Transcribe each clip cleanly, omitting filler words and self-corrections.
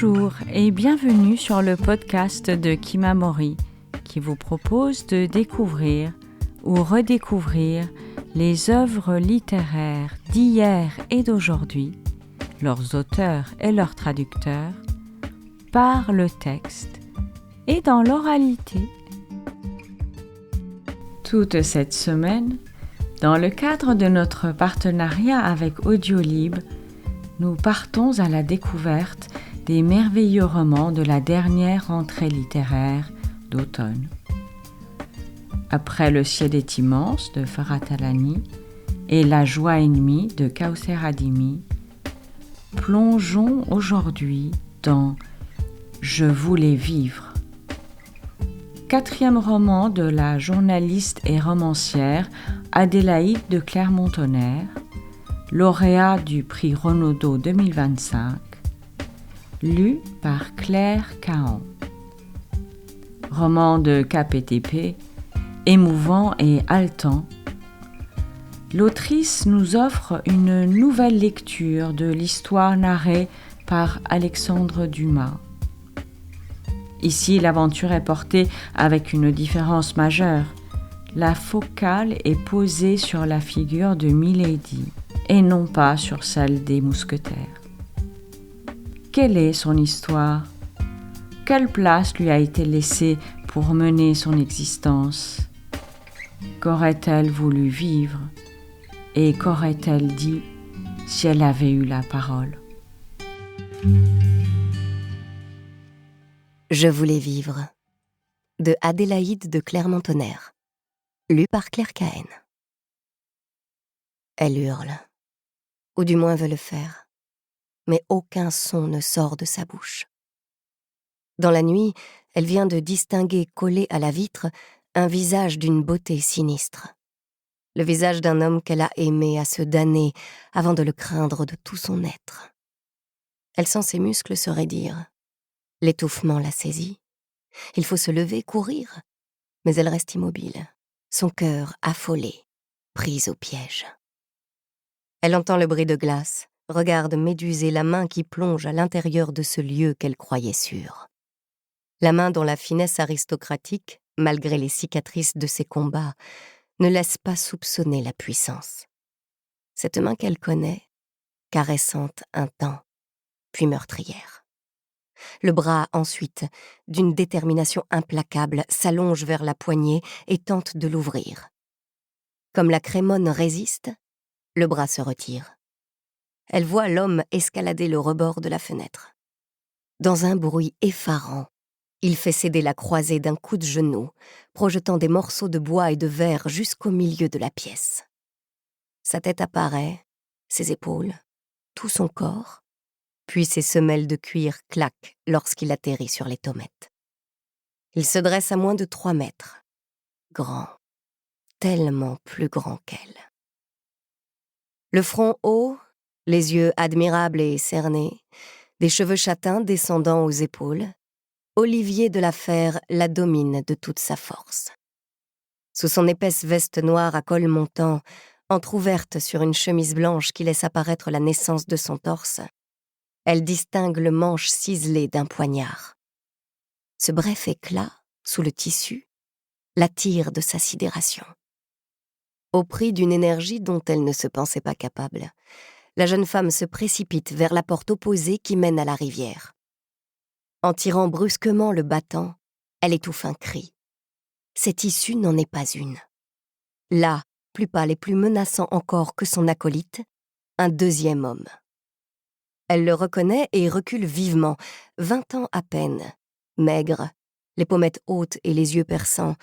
Bonjour et bienvenue sur le podcast de Kimamori qui vous propose de découvrir ou redécouvrir les œuvres littéraires d'hier et d'aujourd'hui, leurs auteurs et leurs traducteurs, par le texte et dans l'oralité. Toute cette semaine, dans le cadre de notre partenariat avec Audiolib, nous partons à la découverte des merveilleux romans de la dernière rentrée littéraire d'automne. Après Le ciel est immense de Farhat Alani et La joie ennemie de Kausser Adimi, plongeons aujourd'hui dans Je voulais vivre. Quatrième roman de la journaliste et romancière Adélaïde de Clermont-Tonnerre, lauréat du prix Renaudot 2025, lu par Claire Cahan. Roman de KPTP, émouvant et haletant, l'autrice nous offre une nouvelle lecture de l'histoire narrée par Alexandre Dumas. Ici, l'aventure est portée avec une différence majeure. La focale est posée sur la figure de Milady et non pas sur celle des mousquetaires. Quelle est son histoire ? Quelle place lui a été laissée pour mener son existence ? Qu'aurait-elle voulu vivre ? Et qu'aurait-elle dit si elle avait eu la parole ? Je voulais vivre, de Adélaïde de Clermont-Tonnerre, lu par Claire Cahan. Elle hurle, ou du moins veut le faire, mais aucun son ne sort de sa bouche. Dans la nuit, elle vient de distinguer collé à la vitre un visage d'une beauté sinistre. Le visage d'un homme qu'elle a aimé à se damner avant de le craindre de tout son être. Elle sent ses muscles se raidir. L'étouffement la saisit. Il faut se lever, courir. Mais elle reste immobile, son cœur affolé, prise au piège. Elle entend le bruit de glace, regarde méduser la main qui plonge à l'intérieur de ce lieu qu'elle croyait sûr. La main dont la finesse aristocratique, malgré les cicatrices de ses combats, ne laisse pas soupçonner la puissance. Cette main qu'elle connaît, caressante un temps, puis meurtrière. Le bras, ensuite, d'une détermination implacable, s'allonge vers la poignée et tente de l'ouvrir. Comme la crémone résiste, le bras se retire. Elle voit l'homme escalader le rebord de la fenêtre. Dans un bruit effarant, il fait céder la croisée d'un coup de genou, projetant des morceaux de bois et de verre jusqu'au milieu de la pièce. Sa tête apparaît, ses épaules, tout son corps, puis ses semelles de cuir claquent lorsqu'il atterrit sur les tommettes. Il se dresse à moins de 3 mètres, grand, tellement plus grand qu'elle. Le front haut, les yeux admirables et cernés, des cheveux châtains descendant aux épaules, Olivier de la Fère la domine de toute sa force. Sous son épaisse veste noire à col montant, entr'ouverte sur une chemise blanche qui laisse apparaître la naissance de son torse, elle distingue le manche ciselé d'un poignard. Ce bref éclat, sous le tissu, l'attire de sa sidération. Au prix d'une énergie dont elle ne se pensait pas capable, la jeune femme se précipite vers la porte opposée qui mène à la rivière. En tirant brusquement le battant, elle étouffe un cri. Cette issue n'en est pas une. Là, plus pâle et plus menaçant encore que son acolyte, un deuxième homme. Elle le reconnaît et recule vivement, 20 ans à peine. Maigre, les pommettes hautes et les yeux perçants,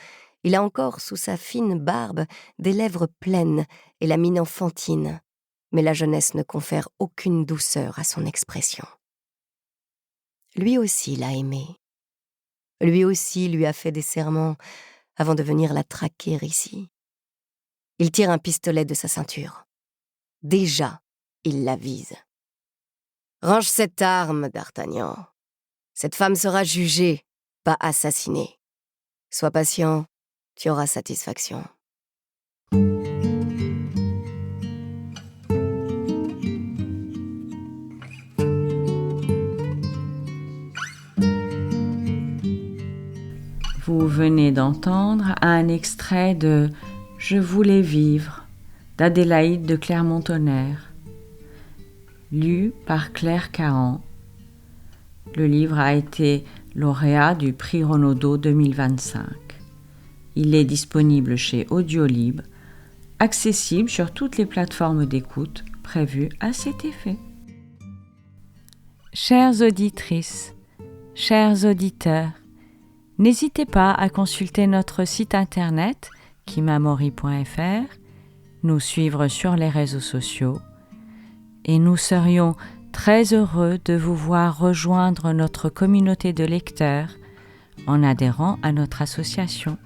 il a encore sous sa fine barbe des lèvres pleines et la mine enfantine, mais la jeunesse ne confère aucune douceur à son expression. Lui aussi l'a aimée. Lui aussi lui a fait des serments avant de venir la traquer ici. Il tire un pistolet de sa ceinture. Déjà, il la vise. « Range cette arme, d'Artagnan. Cette femme sera jugée, pas assassinée. Sois patient, tu auras satisfaction. » vous venez d'entendre un extrait de « Je voulais vivre » d'Adélaïde de Clermont-Tonnerre, lu par Claire Cahan. Le livre a été lauréat du prix Renaudot 2025. Il est disponible chez Audiolib, accessible sur toutes les plateformes d'écoute prévues à cet effet. Chères auditrices, chers auditeurs, n'hésitez pas à consulter notre site internet kimamori.fr, nous suivre sur les réseaux sociaux et nous serions très heureux de vous voir rejoindre notre communauté de lecteurs en adhérant à notre association.